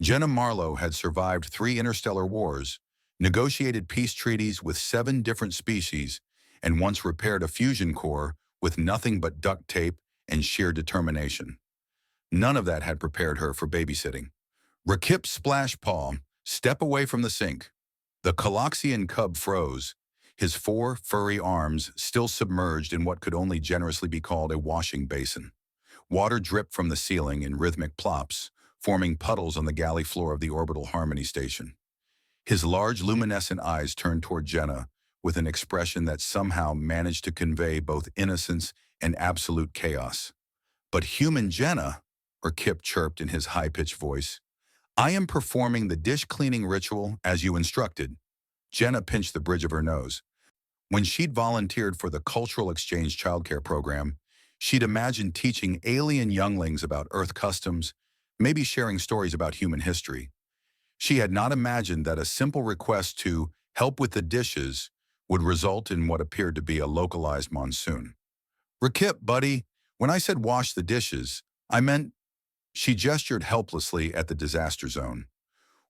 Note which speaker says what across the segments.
Speaker 1: Jenna Marlowe had survived 3 interstellar wars, negotiated peace treaties with 7 different species, and once repaired a fusion core with nothing but duct tape and sheer determination. None of that had prepared her for babysitting. Rakip Splash Paw, step away from the sink. The Coloxian cub froze, his 4 furry arms still submerged in what could only generously be called a washing basin. Water dripped from the ceiling in rhythmic plops, forming puddles on the galley floor of the orbital harmony station. His large luminescent eyes turned toward Jenna with an expression that somehow managed to convey both innocence and absolute chaos. But human Jenna, or Kip chirped in his high-pitched voice, I am performing the dish cleaning ritual as you instructed. Jenna pinched the bridge of her nose. When she'd volunteered for the cultural exchange childcare program, she'd imagined teaching alien younglings about Earth customs, maybe sharing stories about human history. She had not imagined that a simple request to help with the dishes would result in what appeared to be a localized monsoon. Rakip, buddy, when I said wash the dishes, I meant. She gestured helplessly at the disaster zone.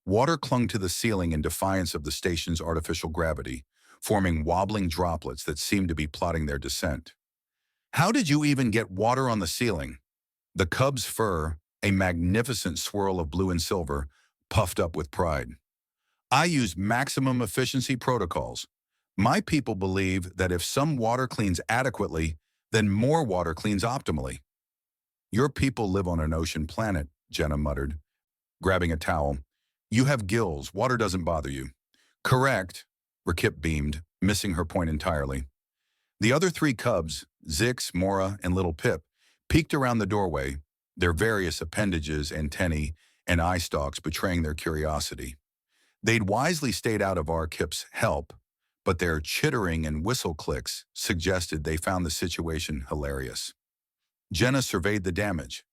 Speaker 1: Water clung to the ceiling in defiance of the station's artificial gravity, forming wobbling droplets that seemed to be plotting their descent. How did you even get water on the ceiling? The cub's fur, a magnificent swirl of blue and silver, puffed up with pride. I used maximum efficiency protocols. My people believe that if some water cleans adequately, then more water cleans optimally. Your people live on an ocean planet, Jenna muttered, grabbing a towel. You have gills. Water doesn't bother you. Correct, Rakip beamed, missing her point entirely. The other 3 cubs, Zix, Mora, and Little Pip, peeked around the doorway, their various appendages, antennae, and eye stalks betraying their curiosity. They'd wisely stayed out of our Kip's help, but their chittering and whistle clicks suggested they found the situation hilarious. Jenna surveyed the damage.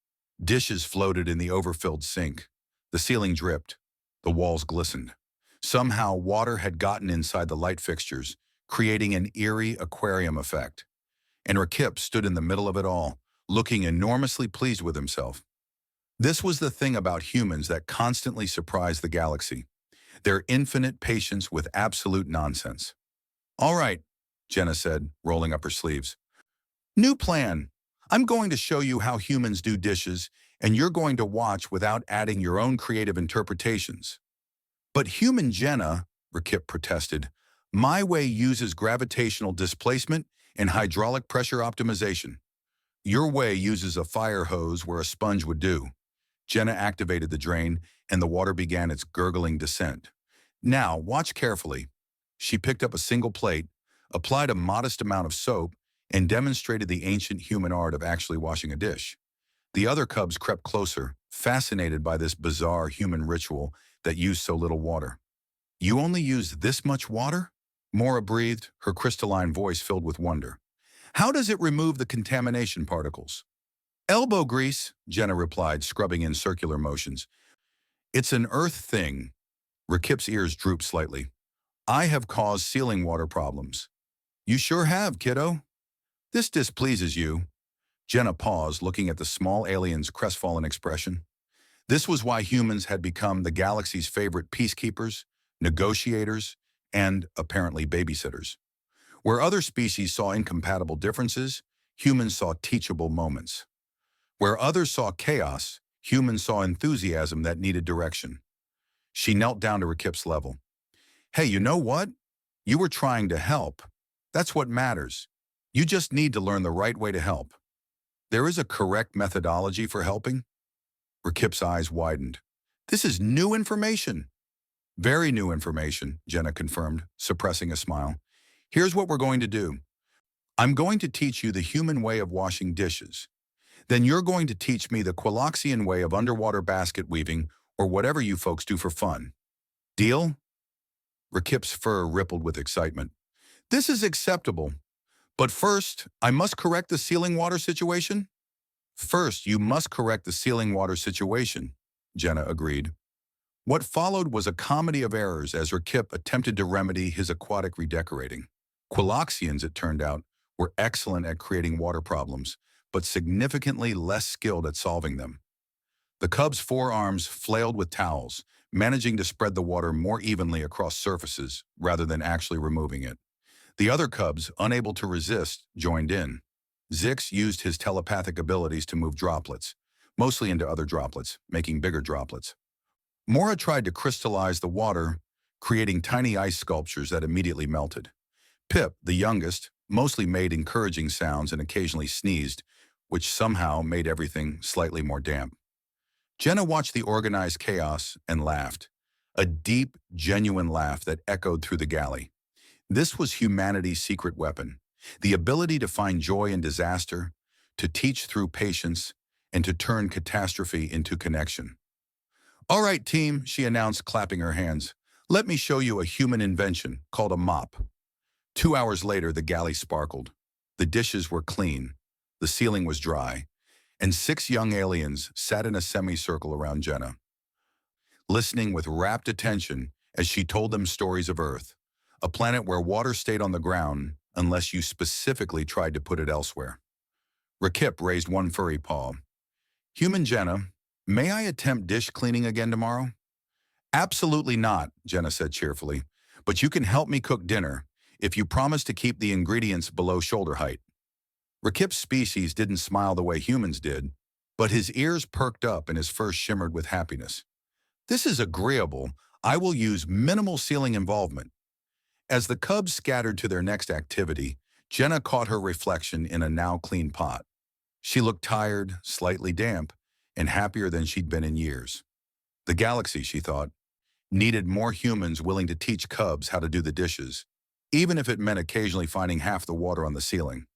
Speaker 1: Dishes floated in the overfilled sink. The ceiling dripped. The walls glistened. Somehow, water had gotten inside the light fixtures, creating an eerie aquarium effect. And Rakip stood in the middle of it all, looking enormously pleased with himself. This was the thing about humans that constantly surprised the galaxy, their infinite patience with absolute nonsense. All right, Jenna said, rolling up her sleeves. New plan. I'm going to show you how humans do dishes, and you're going to watch without adding your own creative interpretations. But human Jenna, Rakip protested, my way uses gravitational displacement and hydraulic pressure optimization. Your way uses a fire hose where a sponge would do. Jenna activated the drain, and the water began its gurgling descent. Now, watch carefully. She picked up a single plate, applied a modest amount of soap, and demonstrated the ancient human art of actually washing a dish. The other cubs crept closer, fascinated by this bizarre human ritual that used so little water. You only use this much water? Mora breathed, her crystalline voice filled with wonder. How does it remove the contamination particles? Elbow grease, Jenna replied, scrubbing in circular motions. It's an earth thing. Rakip's ears drooped slightly. I have caused ceiling water problems. You sure have, kiddo. This displeases you. Jenna paused, looking at the small alien's crestfallen expression. This was why humans had become the galaxy's favorite peacekeepers, negotiators, and, apparently, babysitters. Where other species saw incompatible differences, humans saw teachable moments. Where others saw chaos, humans saw enthusiasm that needed direction. She knelt down to Rakip's level. Hey, you know what? You were trying to help. That's what matters. You just need to learn the right way to help. There is a correct methodology for helping. Rakip's eyes widened. This is new information. Very new information, Jenna confirmed, suppressing a smile. Here's what we're going to do. I'm going to teach you the human way of washing dishes. Then you're going to teach me the Qualoxian way of underwater basket weaving or whatever you folks do for fun. Deal? Rakip's fur rippled with excitement. This is acceptable. But first, I must correct the ceiling water situation? First, you must correct the ceiling water situation, Jenna agreed. What followed was a comedy of errors as Rakip attempted to remedy his aquatic redecorating. Qualoxians, it turned out, were excellent at creating water problems, but significantly less skilled at solving them. The cub's forearms flailed with towels, managing to spread the water more evenly across surfaces rather than actually removing it. The other cubs, unable to resist, joined in. Zix used his telepathic abilities to move droplets, mostly into other droplets, making bigger droplets. Mora tried to crystallize the water, creating tiny ice sculptures that immediately melted. Pip, the youngest, mostly made encouraging sounds and occasionally sneezed, which somehow made everything slightly more damp. Jenna watched the organized chaos and laughed. A deep, genuine laugh that echoed through the galley. This was humanity's secret weapon, the ability to find joy in disaster, to teach through patience, and to turn catastrophe into connection. "All right, team," she announced, clapping her hands. "Let me show you a human invention called a mop." 2 hours later, the galley sparkled. The dishes were clean, the ceiling was dry, and 6 young aliens sat in a semicircle around Jenna, listening with rapt attention as she told them stories of Earth, a planet where water stayed on the ground unless you specifically tried to put it elsewhere. Rakip raised one furry paw. "Human Jenna, may I attempt dish cleaning again tomorrow?" "Absolutely not," Jenna said cheerfully. "But you can help me cook dinner if you promise to keep the ingredients below shoulder height." Rakip's species didn't smile the way humans did, but his ears perked up and his fur shimmered with happiness. "This is agreeable. I will use minimal ceiling involvement." As the cubs scattered to their next activity, Jenna caught her reflection in a now clean pot. She looked tired, slightly damp, and happier than she'd been in years. The galaxy, she thought, needed more humans willing to teach cubs how to do the dishes, even if it meant occasionally finding half the water on the ceiling.